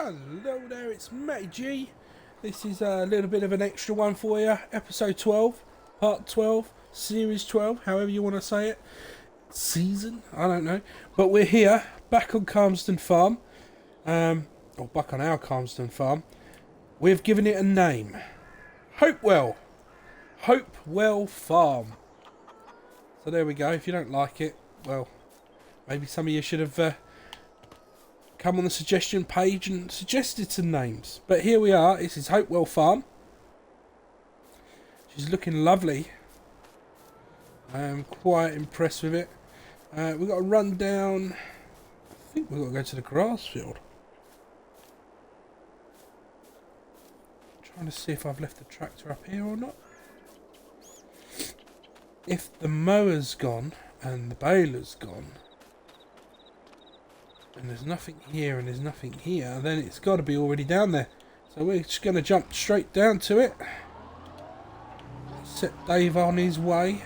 Hello there, it's Matty G. This is a little bit of an extra one for you. Episode 12, Part 12, Series 12, however you want to say it. Season? I don't know. But we're here, back on Calmsden Farm. Or back on our Calmsden Farm. We've given it a name. Hopewell. Hopewell Farm. So there we go. If you don't like it, well, maybe some of you should have come on the suggestion page and suggested some names. But here we are. This is Hopewell Farm. She's looking lovely. I am quite impressed with it. We've got to run down. I think we've got to go to the grass field. I'm trying to see if I've left the tractor up here or not. If the mower's gone and the baler's gone, and there's nothing here and there's nothing here, then it's got to be already down there. So we're just going to jump straight down to it. Set Dave on his way.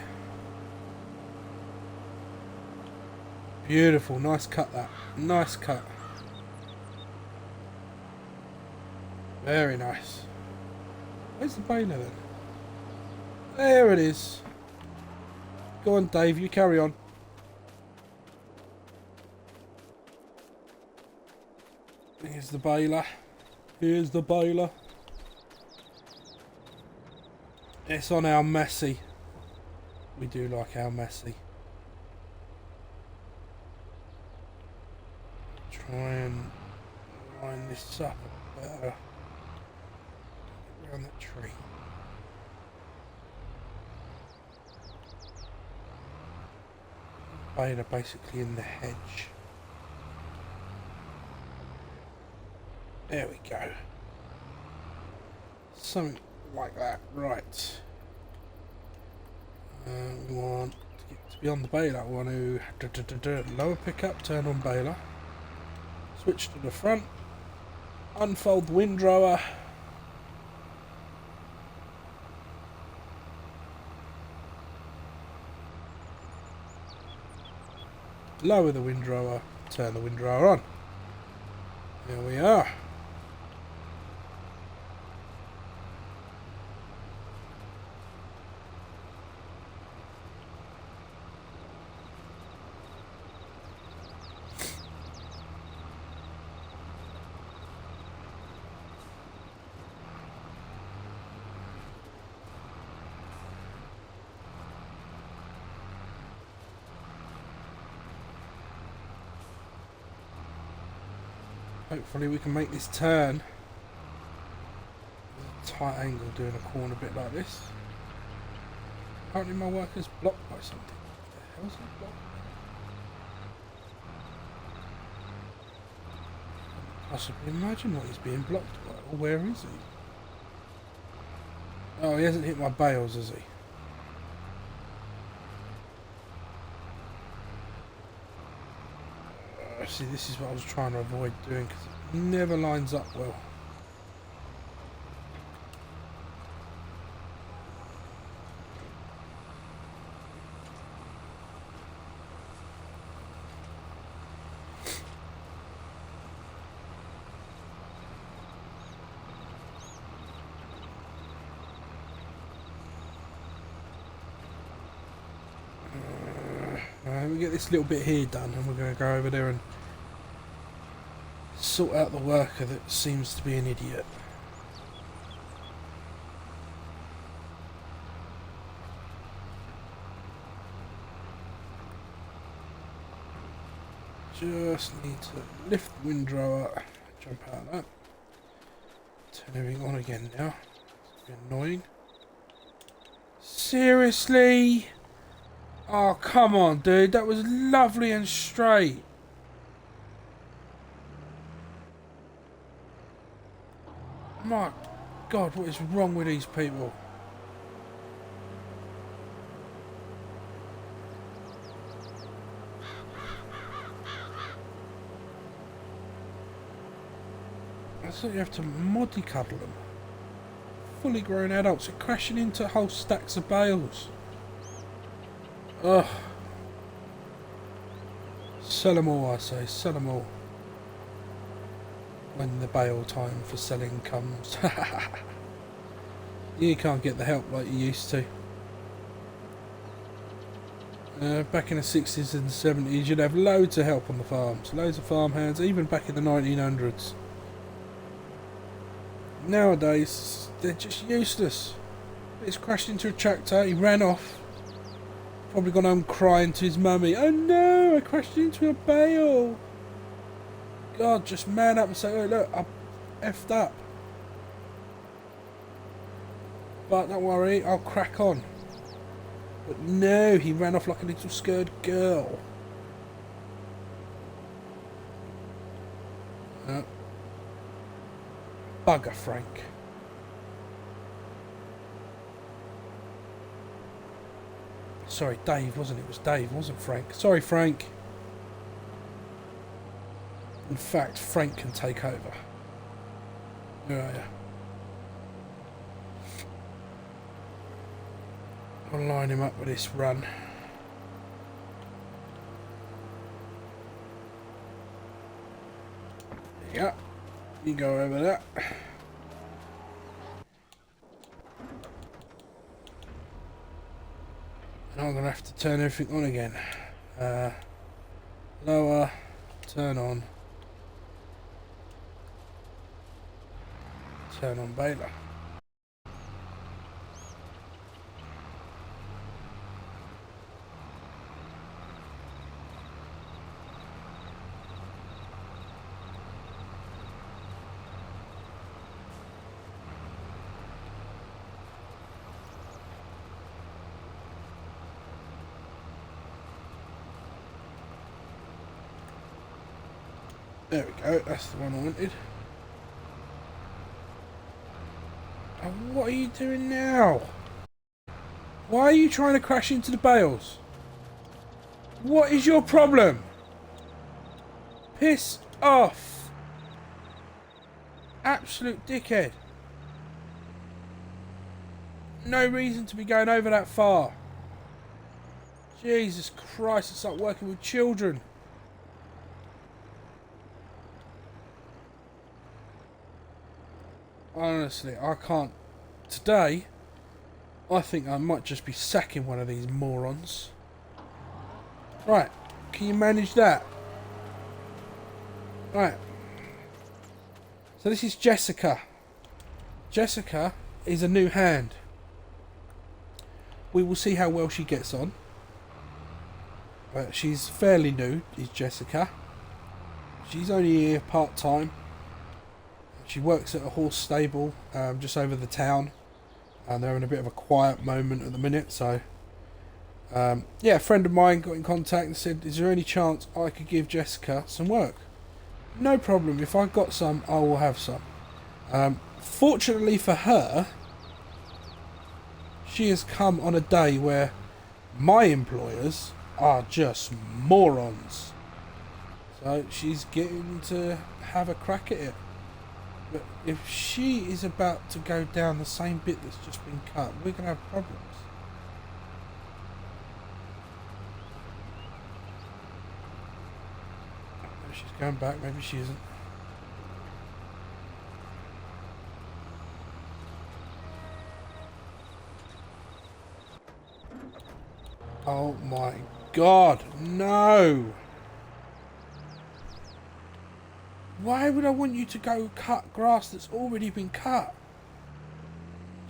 Beautiful, nice cut that. Nice cut. Very nice. Where's the baler then? There it is. Go on Dave, you carry on. Here's the baler. Here's the baler. It's on our messy. We do like our messy. Try and line this up a bit better. Around that tree. Baler basically in the hedge. There we go. Something like that. Right. We want to get to beyond the baler. We want to lower pickup, turn on baler. Switch to the front. Unfold the windrower. Lower the windrower. Turn the windrower on. There we are. Hopefully we can make this turn. A tight angle doing a corner bit like this. Apparently my worker's blocked by something. What the hell's it blocked? I can't possibly imagine what he's being blocked by. Or where is he? Oh, he hasn't hit my bales, has he? See, this is what I was trying to avoid doing because it never lines up well. We get this little bit here done and we're going to go over there and sort out the worker that seems to be an idiot. Just need to lift the windrower, jump out of that. Turn everything on again now. It's a bit annoying. Seriously? Oh, come on, dude. That was lovely and straight. My God, what is wrong with these people? I thought you have to mollycoddle them. Fully grown adults are crashing into whole stacks of bales. Ugh. Sell them all, I say. Sell them all. when the bale time for selling comes. You can't get the help like you used to. Back in the 60s and 70s, you'd have loads of help on the farms, loads of farmhands, even back in the 1900s. Nowadays, they're just useless. He's crashed into a tractor, he ran off. Probably gone home crying to his mummy. Oh no, I crashed into a bale. God, just man up and say, oh look, I effed up. But don't worry, I'll crack on. But no, he ran off like a little scared girl. Bugger Frank. Sorry, Dave, wasn't it? It was Dave, wasn't Frank. Sorry, Frank. In fact, Frank can take over. Where are you? I'll line him up with this run. Yeah, you go over that. And I'm going to have to turn everything on again. Lower, turn on. Turn on baler. There we go, that's the one I wanted. And what are you doing now? Why are you trying to crash into the bales? What is your problem? Piss off. Absolute dickhead. No reason to be going over that far. Jesus Christ, it's like working with children. Honestly, I can't. Today, I think I might just be sacking one of these morons. Right, can you manage that? Right. So this is Jessica. Jessica is a new hand. We will see how well she gets on. She's fairly new, is Jessica. She's only here part-time. She works at a horse stable just over the town, and they're in a bit of a quiet moment at the minute. So, yeah, a friend of mine got in contact and said, "Is there any chance I could give Jessica some work?" No problem. If I got some, I will have some. Fortunately for her, she has come on a day where my employers are just morons. So she's getting to have a crack at it. But if she is about to go down the same bit that's just been cut, we're going to have problems. Maybe she's going back, maybe she isn't. Oh my God, no! Why would I want you to go cut grass that's already been cut?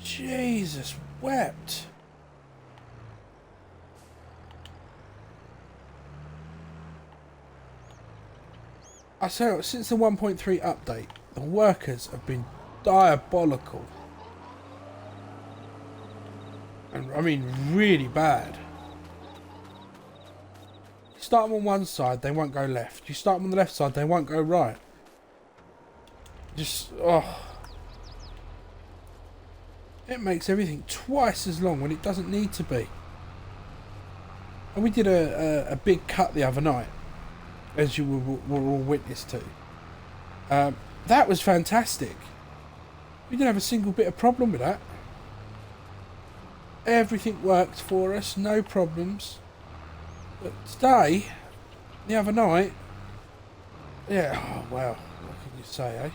Jesus wept. I say, since the 1.3 update, the workers have been diabolical. And I mean really bad. You start them on one side, they won't go left. You start them on the left side, they won't go right. Just, oh. It makes everything twice as long when it doesn't need to be. And we did a big cut the other night, as you were all witness to. That was fantastic. We didn't have a single bit of problem with that. Everything worked for us, no problems. But today, the other night, yeah, oh wow, you say, eh?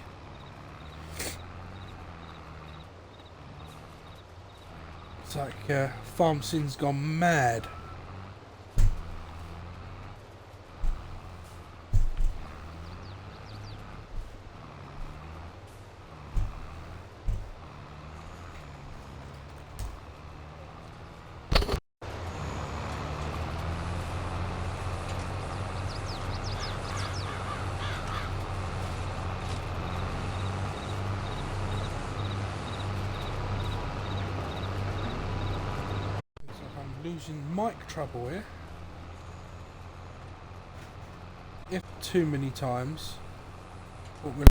It's like Calmsden's gone mad. Losing mic trouble here. If too many times, what will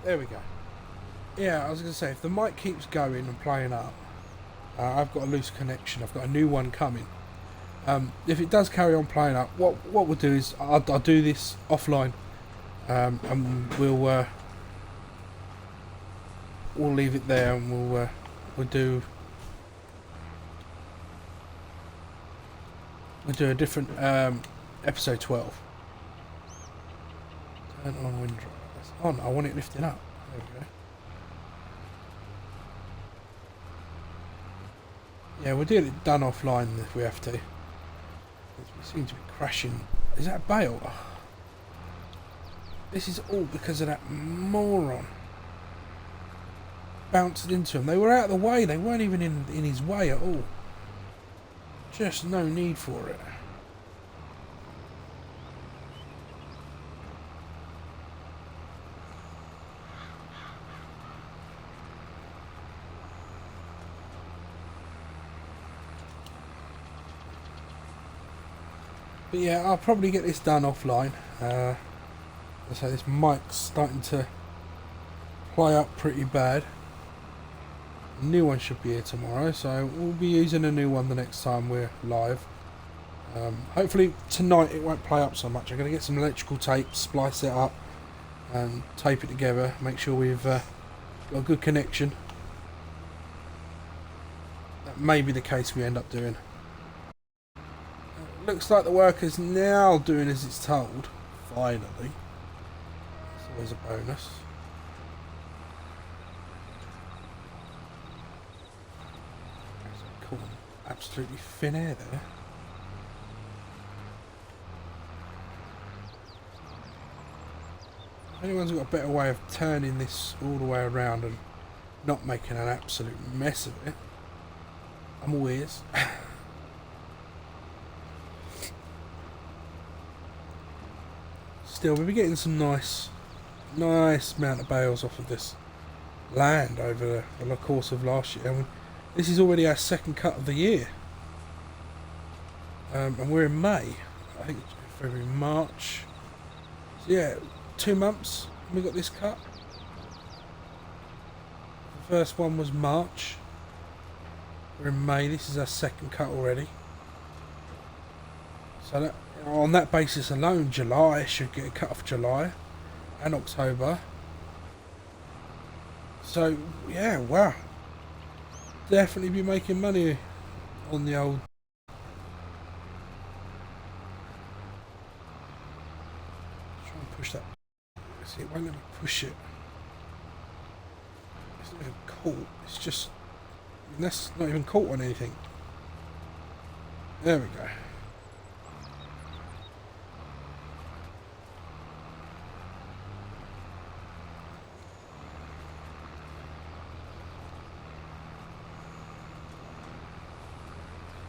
there we go. Yeah, I was going to say, if the mic keeps going and playing up, I've got a loose connection. I've got a new one coming. If it does carry on playing up, what we'll do is I'll do this offline, and we'll leave it there, and we'll do a different episode 12. Turn on wind drive. That's on. I want it lifting up. There we go. Yeah, we'll get it done offline if we have to. We seem to be crashing. Is that a bale? Oh. This is all because of that moron. Bounced into him. They were out of the way. They weren't even in his way at all. Just no need for it. But yeah, I'll probably get this done offline. So this mic's starting to play up pretty bad. A new one should be here tomorrow, so we'll be using a new one the next time we're live. Hopefully tonight it won't play up so much. I'm going to get some electrical tape, splice it up and tape it together, make sure we've got a good connection. That may be the case we end up doing. Looks like the work is now doing as it's told. Finally. That's always a bonus. Cool. Absolutely thin air there. If anyone's got a better way of turning this all the way around and not making an absolute mess of it, I'm all ears. Still, we'll be getting some nice amount of bales off of this land over the course of last year. And this is already our second cut of the year, and we're in May. I think it's February, March. So yeah, 2 months we got this cut. The first one was March. We're in May. This is our second cut already. So that, on that basis alone, July should get a cut off July and October. So yeah, wow, definitely be making money on the old. Try and push that. See, it won't let me push it. It's not even caught. It's just, that's not even caught on anything. There we go.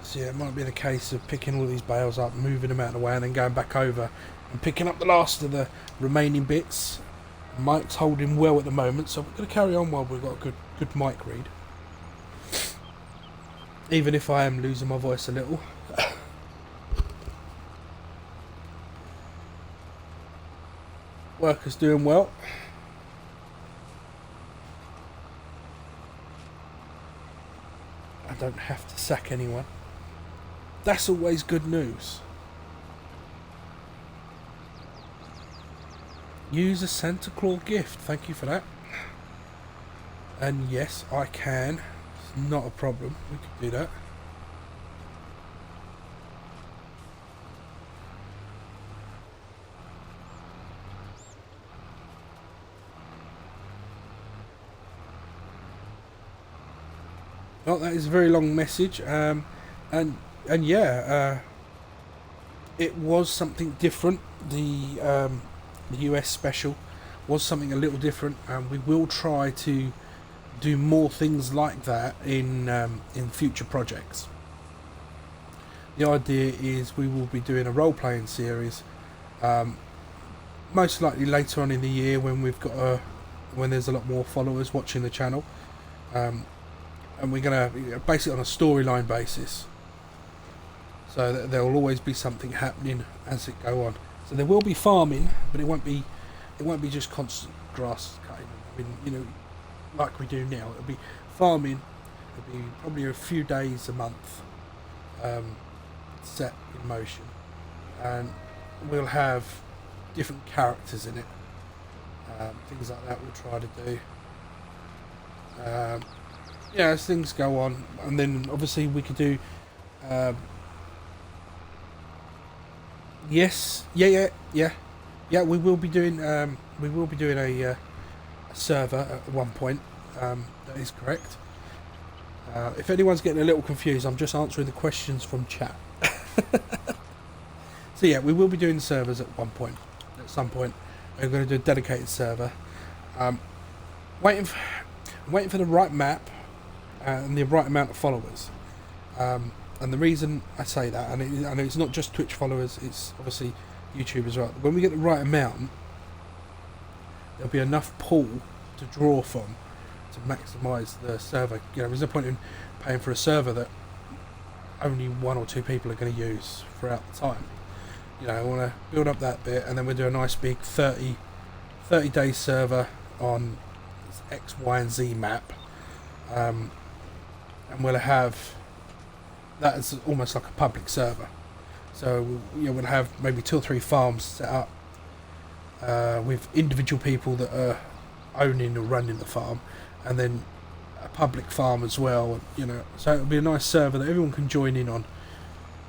So yeah, it might be the case of picking all these bales up, moving them out of the way, and then going back over and picking up the last of the remaining bits. Mike's holding well at the moment, so we're going to carry on while we've got a good mic read. Even if I am losing my voice a little. Workers doing well. I don't have to sack anyone. That's always good news. Use a Santa Claus gift. Thank you for that. And yes, I can. It's not a problem. We could do that. Well, that is a very long message, and yeah, it was something different. The US special was something a little different, and we will try to do more things like that in future projects. The idea is we will be doing a role-playing series, most likely later on in the year when when there's a lot more followers watching the channel, and we're gonna base it on a storyline basis. So there will always be something happening as it go on. So there will be farming, but it won't be just constant grass cutting. I mean, you know, like we do now. It'll be farming. It'll be probably a few days a month, set in motion, and we'll have different characters in it. Things like that we'll try to do. Yeah, as things go on, and then obviously we could do. Yes, yeah. We will be doing a server at one point. That is correct. If anyone's getting a little confused, I'm just answering the questions from chat. So yeah, we will be doing servers at some point. We're going to do a dedicated server. Waiting for the right map and the right amount of followers. And the reason I say that, and I know it's not just Twitch followers, it's obviously YouTube as well. When we get the right amount, there'll be enough pool to draw from to maximise the server. You know, there's no point in paying for a server that only 1 or 2 people are going to use throughout the time. You know, I want to build up that bit, and then we'll do a nice big 30-day server on X, Y, and Z map, and we'll have that as almost like a public server. So we'll have maybe 2 or 3 farms set up with individual people that are owning or running the farm, and then a public farm as well. You know, so it'll be a nice server that everyone can join in on.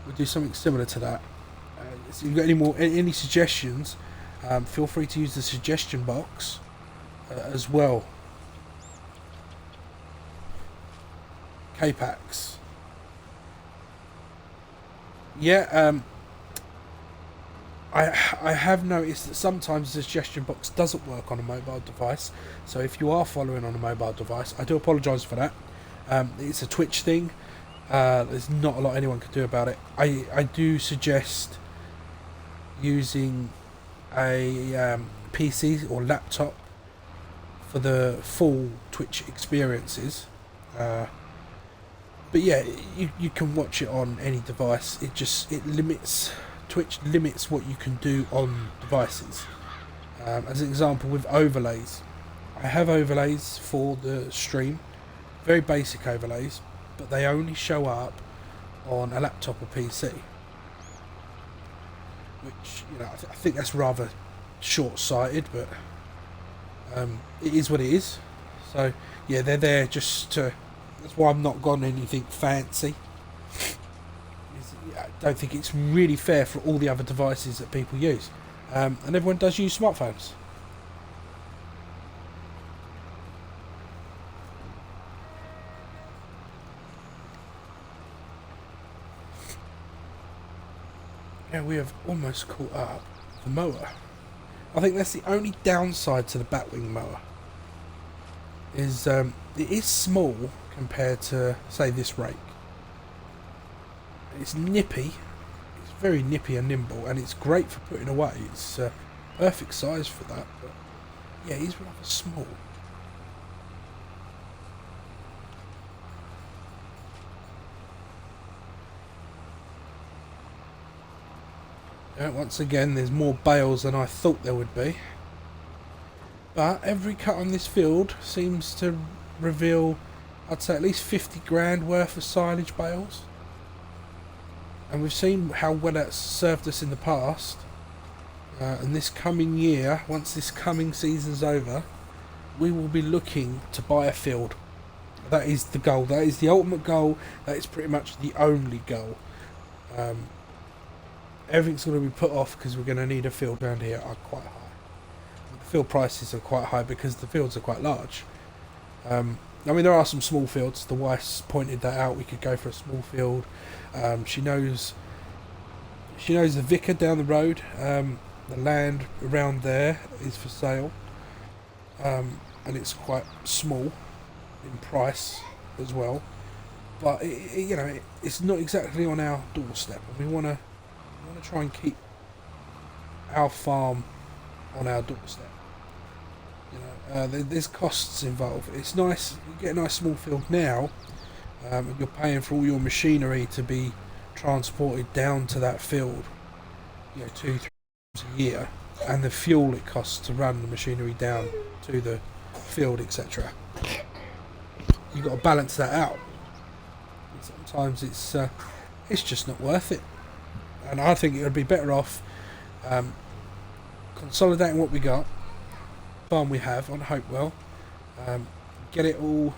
We'll do something similar to that. If you've got any suggestions, feel free to use the suggestion box as well. K-Pax. Yeah, I have noticed that sometimes the suggestion box doesn't work on a mobile device. So if you are following on a mobile device, I do apologise for that. It's a Twitch thing. There's not a lot anyone can do about it. I do suggest using a PC or laptop for the full Twitch experiences. But yeah, you can watch it on any device. Twitch limits what you can do on devices. As an example, with overlays, I have overlays for the stream, very basic overlays, but they only show up on a laptop or PC. Which, you know, I think that's rather short-sighted, but it is what it is. So yeah, they're there just to. That's why I've not gone anything fancy. I don't think it's really fair for all the other devices that people use, and everyone does use smartphones. Yeah, we have almost caught up the mower. I think that's the only downside to the Batwing mower. Is it is small compared to, say, this rake. It's nippy. It's very nippy and nimble, and it's great for putting away. It's perfect size for that. But yeah, he's rather small. Once again, there's more bales than I thought there would be. But every cut on this field seems to reveal, I'd say, at least 50 grand worth of silage bales. And we've seen how well that's served us in the past. And this coming year, once this coming season's over, we will be looking to buy a field. That is the goal. That is the ultimate goal. That is pretty much the only goal. Everything's going to be put off because we're going to need a field around here are quite high. The field prices are quite high because the fields are quite large. I mean, there are some small fields. The wife's pointed that out. We could go for a small field. She knows the vicar down the road. The land around there is for sale, and it's quite small in price as well. But it's not exactly on our doorstep, and we want to try and keep our farm on our doorstep. There's costs involved. It's nice, you get a nice small field now, and you're paying for all your machinery to be transported down to that field, 2-3 times a year, and the fuel it costs to run the machinery down to the field, etc. You've got to balance that out. And sometimes it's just not worth it, and I think it would be better off consolidating what we got, farm we have on Hopewell, get it all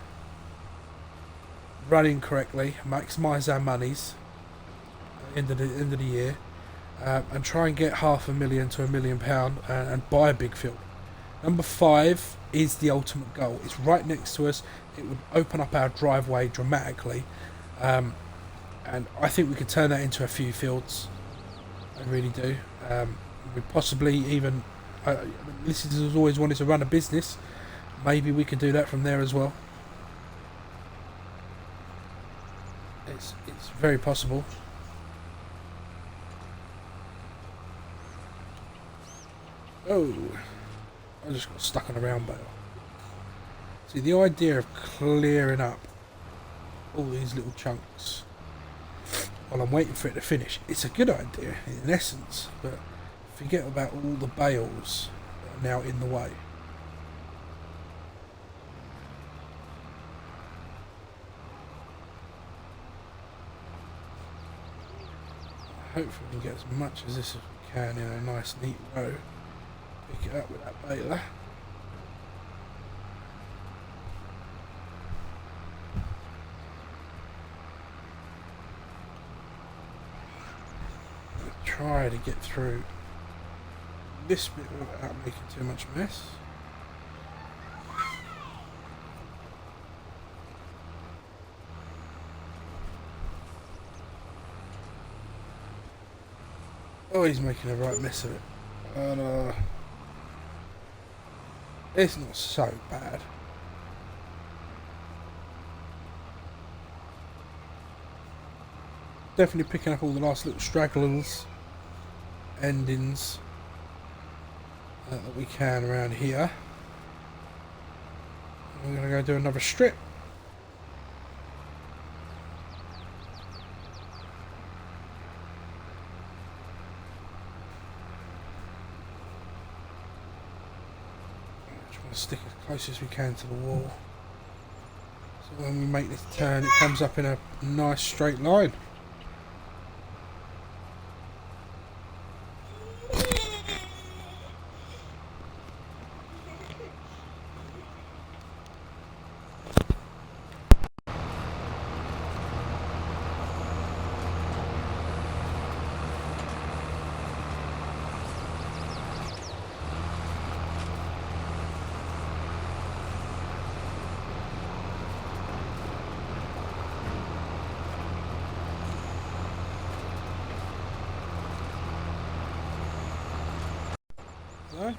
running correctly, maximise our monies at the end of the year, and try and get £500,000 to £1 million and buy a big field. Number 5 is the ultimate goal. It's right next to us. It would open up our driveway dramatically, and I think we could turn that into a few fields. I really do. We possibly even. Liz has always wanted to run a business. Maybe we can do that from there as well. It's very possible. Oh, I just got stuck on a round bale. See, the idea of clearing up all these little chunks while I'm waiting for it to finish, it's a good idea in essence, but forget about all the bales that are now in the way. Hopefully we can get as much as this as we can in a nice neat row. Pick it up with that baler. Try to get through this bit without making too much mess. Oh, he's making a right mess of it. And it's not so bad. Definitely picking up all the last little stragglers, endings that we can around here. We're going to go do another strip. Just want to stick as close as we can to the wall, so when we make this turn it comes up in a nice straight line. So,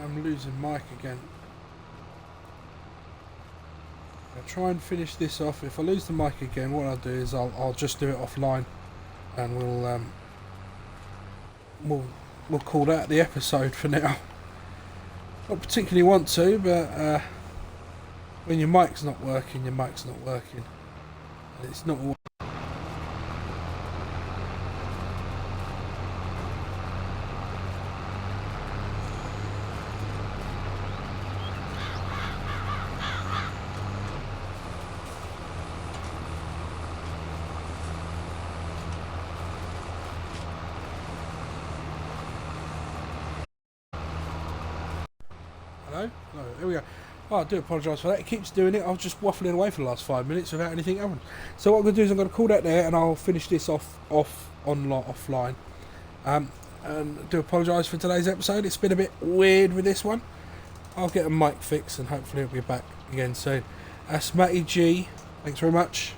I'm losing Mike again. I'll try and finish this off. If I lose the mic again, what I'll do is I'll just do it offline, and we'll call that the episode for now. Not particularly want to, but when your mic's not working, your mic's not working. And it's not. Hello? No, there we go. Oh, I do apologise for that. It keeps doing it. I was just waffling away for the last 5 minutes without anything happening. So what I'm going to do is I'm going to call that there, and I'll finish this offline. And I do apologise for today's episode. It's been a bit weird with this one. I'll get a mic fix and hopefully it'll be back again soon. That's Matty G. Thanks very much.